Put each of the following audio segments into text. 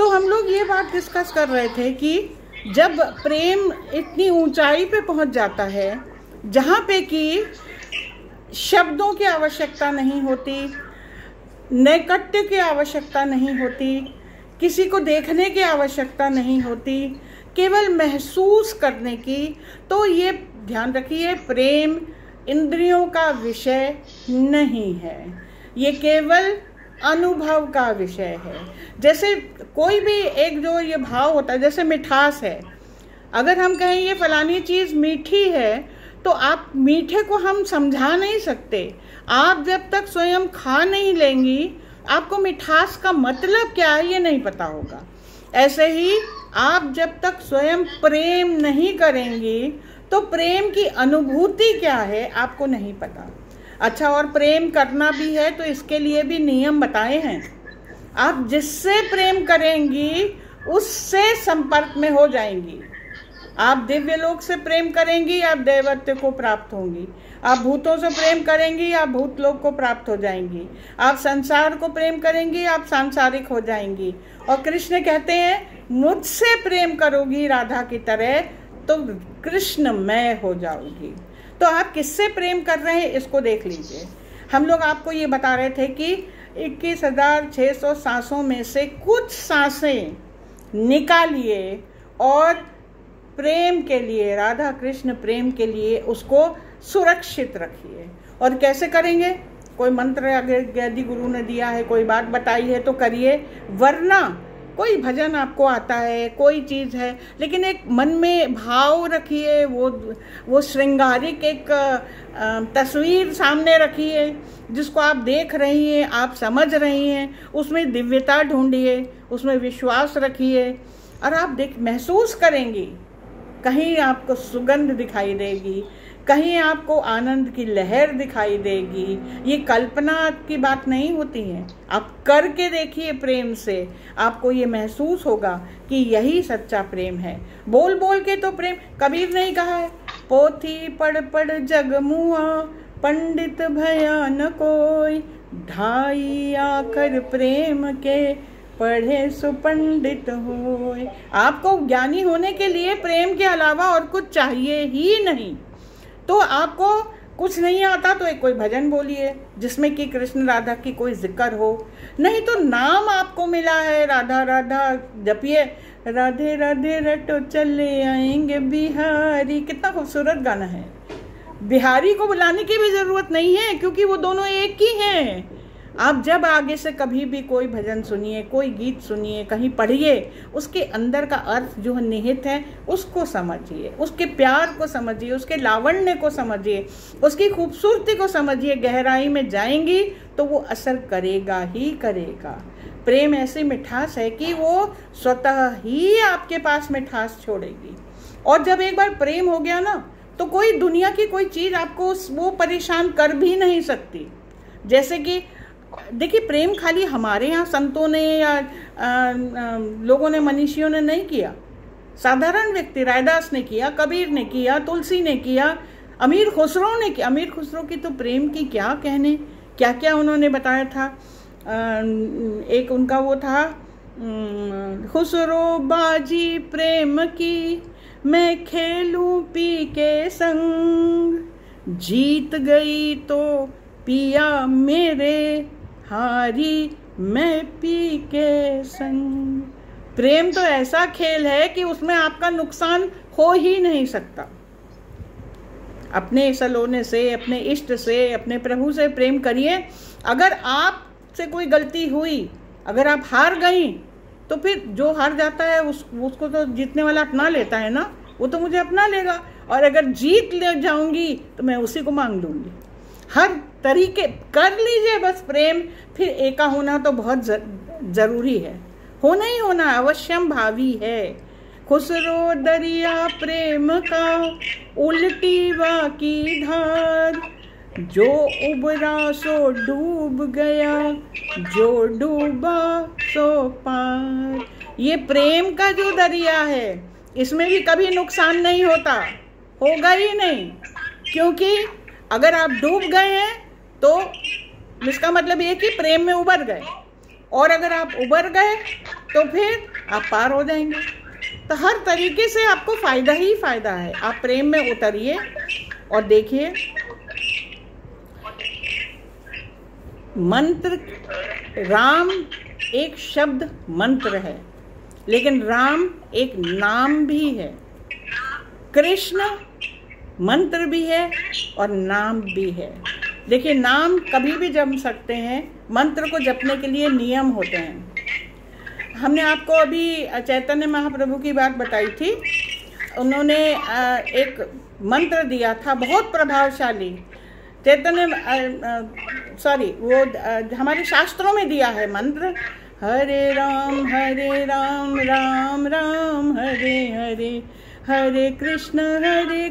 तो हम लोग ये बात डिस्कस कर रहे थे कि जब प्रेम इतनी ऊंचाई पे पहुंच जाता है जहाँ पे कि शब्दों की आवश्यकता नहीं होती, नैकट्य की आवश्यकता नहीं होती, किसी को देखने की आवश्यकता नहीं होती, केवल महसूस करने की, तो ये ध्यान रखिए प्रेम इंद्रियों का विषय नहीं है, ये केवल अनुभव का विषय है। जैसे कोई भी एक जो ये भाव होता है, जैसे मिठास है, अगर हम कहें ये फलानी चीज़ मीठी है तो आप मीठे को हम समझा नहीं सकते। आप जब तक स्वयं खा नहीं लेंगी आपको मिठास का मतलब क्या है ये नहीं पता होगा। ऐसे ही आप जब तक स्वयं प्रेम नहीं करेंगी तो प्रेम की अनुभूति क्या है आपको नहीं पता। अच्छा, और प्रेम करना भी है तो इसके लिए भी नियम बताए हैं। आप जिससे प्रेम करेंगी उससे संपर्क में हो जाएंगी। आप दिव्य लोक से प्रेम करेंगी आप दैवत्व को प्राप्त होंगी, आप भूतों से प्रेम करेंगी आप भूत लोक को प्राप्त हो जाएंगी, आप संसार को प्रेम करेंगी आप सांसारिक हो जाएंगी। और कृष्ण कहते हैं मुझसे प्रेम करोगी राधा की तरह तो कृष्णमय हो जाओगी। तो आप किससे प्रेम कर रहे हैं इसको देख लीजिए। हम लोग आपको ये बता रहे थे कि 21,600 सांसों में से कुछ सांसें निकालिए और प्रेम के लिए, राधा कृष्ण प्रेम के लिए उसको सुरक्षित रखिए। और कैसे करेंगे? कोई मंत्र यदि गुरु ने दिया है, कोई बात बताई है तो करिए, वरना कोई भजन आपको आता है, कोई चीज़ है, लेकिन एक मन में भाव रखिए, वो श्रृंगारिक एक तस्वीर सामने रखिए जिसको आप देख रही हैं, आप समझ रही हैं, उसमें दिव्यता ढूंढिए, उसमें विश्वास रखिए और आप महसूस करेंगी। कहीं आपको सुगंध दिखाई देगी, कहीं आपको आनंद की लहर दिखाई देगी। ये कल्पना की बात नहीं होती है, आप करके देखिए प्रेम से, आपको ये महसूस होगा कि यही सच्चा प्रेम है। बोल बोल के तो प्रेम, कबीर ने कहा है, पोथी पढ़ पढ़ जग मुआ पंडित भया न कोई, ढाई आखर प्रेम के पढ़े सुपंडित होए। आपको ज्ञानी होने के लिए प्रेम के अलावा और कुछ चाहिए ही नहीं। तो आपको कुछ नहीं आता तो एक कोई भजन बोलिए जिसमें कि कृष्ण राधा की कोई जिक्र हो, नहीं तो नाम आपको मिला है राधा राधा जपिए, राधे राधे रटो चले आएंगे बिहारी। कितना खूबसूरत गाना है। बिहारी को बुलाने की भी ज़रूरत नहीं है क्योंकि वो दोनों एक ही हैं। आप जब आगे से कभी भी कोई भजन सुनिए, कोई गीत सुनिए, कहीं पढ़िए, उसके अंदर का अर्थ जो निहित है उसको समझिए, उसके प्यार को समझिए, उसके लावण्य को समझिए, उसकी खूबसूरती को समझिए। गहराई में जाएंगी तो वो असर करेगा ही करेगा। प्रेम ऐसी मिठास है कि वो स्वतः ही आपके पास मिठास छोड़ेगी। और जब एक बार प्रेम हो गया ना तो कोई दुनिया की कोई चीज़ आपको वो परेशान कर भी नहीं सकती। जैसे कि देखिए, प्रेम खाली हमारे यहाँ संतों ने या लोगों ने, मनीषियों ने नहीं किया। साधारण व्यक्ति रायदास ने किया, कबीर ने किया, तुलसी ने किया, अमीर खुसरो ने किया। अमीर खुसरो की तो प्रेम की क्या कहने, क्या क्या उन्होंने बताया था। एक उनका वो था, खुसरो बाजी प्रेम की मैं खेलूं पी के संग, जीत गई तो पिया मेरे, हारी मैं पी के संग। प्रेम तो ऐसा खेल है कि उसमें आपका नुकसान हो ही नहीं सकता। अपने सलोने से, अपने इष्ट से, अपने प्रभु से प्रेम करिए। अगर आपसे कोई गलती हुई, अगर आप हार गई तो फिर जो हार जाता है उसको तो जीतने वाला अपना लेता है ना, वो तो मुझे अपना लेगा। और अगर जीत ले जाऊंगी तो मैं उसी को मांग दूंगी। हर तरीके कर लीजिए बस प्रेम। फिर एका होना तो बहुत ज़रूरी है, होना ही होना, अवश्यम भावी है। खुसरो दरिया प्रेम का उल्टी बाकी धार, जो उबरा सो डूब गया, जो डूबा सो पार। ये प्रेम का जो दरिया है इसमें भी कभी नुकसान नहीं होता, होगा ही नहीं। क्योंकि अगर आप डूब गए हैं तो इसका मतलब ये कि प्रेम में उबर गए, और अगर आप उबर गए तो फिर आप पार हो जाएंगे। तो हर तरीके से आपको फायदा ही फायदा है। आप प्रेम में उतरिए और देखिए, मंत्र राम एक शब्द मंत्र है, लेकिन राम एक नाम भी है। कृष्ण मंत्र भी है और नाम भी है। देखिए, नाम कभी भी जप सकते हैं, मंत्र को जपने के लिए नियम होते हैं। हमने आपको अभी चैतन्य महाप्रभु की बात बताई थी। उन्होंने एक मंत्र दिया था बहुत प्रभावशाली। चैतन्य वो हमारे शास्त्रों में दिया है मंत्र, हरे राम राम राम हरे हरे, हरे कृष्ण हरे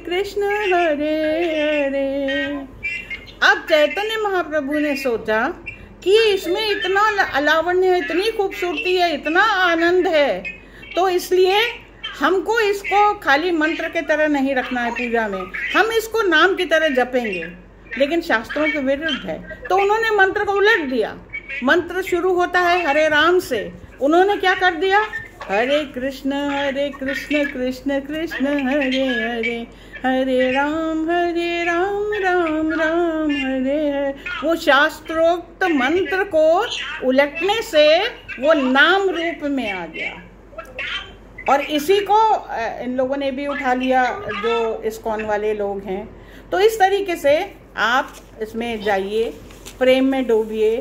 हरे। अब चैतन्य महाप्रभु ने सोचा कि इसमें इतना अलावण्य है, इतनी खूबसूरती है, इतना आनंद है, तो इसलिए हमको इसको खाली मंत्र के तरह नहीं रखना है पूजा में, हम इसको नाम की तरह जपेंगे। लेकिन शास्त्रों के विरुद्ध है, तो उन्होंने मंत्र को उलट दिया। मंत्र शुरू होता है हरे राम से, उन्होंने क्या कर दिया, हरे कृष्ण कृष्ण कृष्ण हरे हरे, हरे राम राम राम हरे हरे। वो शास्त्रोक्त मंत्र को उलटने से वो नाम रूप में आ गया, और इसी को इन लोगों ने भी उठा लिया जो इस्कॉन वाले लोग हैं। तो इस तरीके से आप इसमें जाइए, प्रेम में डूबिए।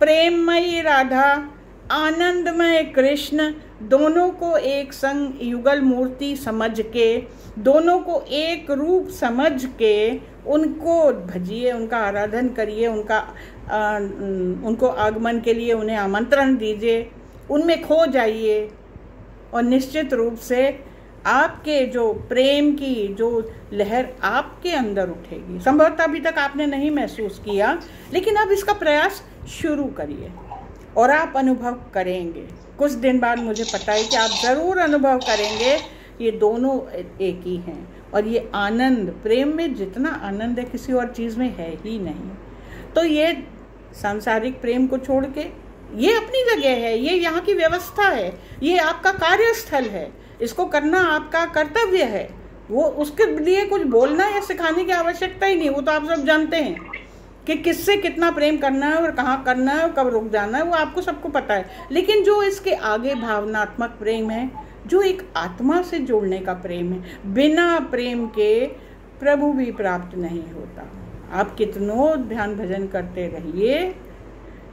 प्रेममयी राधा, आनंदमय कृष्ण, दोनों को एक संग युगल मूर्ति समझ के, दोनों को एक रूप समझ के उनको भजिए, उनका आराधन करिए, उनको आगमन के लिए उन्हें आमंत्रण दीजिए, उनमें खो जाइए, और निश्चित रूप से आपके जो प्रेम की जो लहर आपके अंदर उठेगी। संभवतः अभी तक आपने नहीं महसूस किया, लेकिन अब इसका प्रयास शुरू करिए और आप अनुभव करेंगे। कुछ दिन बाद मुझे पता है कि आप ज़रूर अनुभव करेंगे, ये दोनों एक ही हैं। और ये आनंद, प्रेम में जितना आनंद है किसी और चीज़ में है ही नहीं। तो ये सांसारिक प्रेम को छोड़ के, ये अपनी जगह है, ये यहाँ की व्यवस्था है, ये आपका कार्यस्थल है, इसको करना आपका कर्तव्य है। वो उसके लिए कुछ बोलना या सिखाने की आवश्यकता ही नहीं, वो तो आप सब जानते हैं कि किससे कितना प्रेम करना है और कहाँ करना है और कब रुक जाना है, वो आपको सबको पता है। लेकिन जो इसके आगे भावनात्मक प्रेम है, जो एक आत्मा से जोड़ने का प्रेम है, बिना प्रेम के प्रभु भी प्राप्त नहीं होता। आप कितनों ध्यान भजन करते रहिए,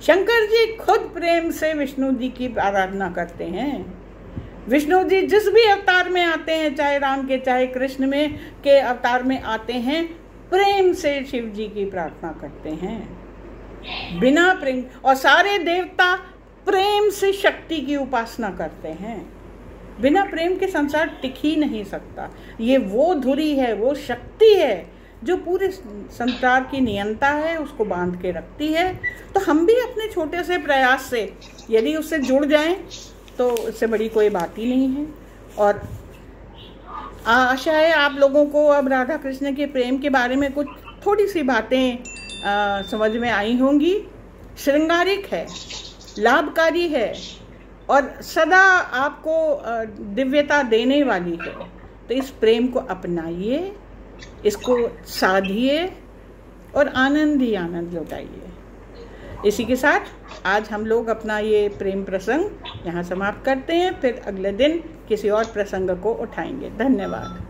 शंकर जी खुद प्रेम से विष्णु जी की आराधना करते हैं। विष्णु जी जिस भी अवतार में आते हैं, चाहे राम के चाहे कृष्ण में के अवतार में आते हैं, प्रेम से शिव जी की प्रार्थना करते हैं, बिना प्रेम। और सारे देवता प्रेम से शक्ति की उपासना करते हैं। बिना प्रेम के संसार टिक ही नहीं सकता। ये वो धुरी है, वो शक्ति है जो पूरे संसार की नियंता है, उसको बांध के रखती है। तो हम भी अपने छोटे से प्रयास से यदि उससे जुड़ जाएं तो इससे बड़ी कोई बात ही नहीं है। और आशा है आप लोगों को अब राधा कृष्ण के प्रेम के बारे में कुछ थोड़ी सी बातें समझ में आई होंगी। श्रृंगारिक है, लाभकारी है और सदा आपको दिव्यता देने वाली है। तो इस प्रेम को अपनाइए, इसको साधिए और आनंद ही आनंद लौटाइए। इसी के साथ आज हम लोग अपना ये प्रेम प्रसंग यहाँ समाप्त करते हैं। फिर अगले दिन किसी और प्रसंग को उठाएंगे। धन्यवाद।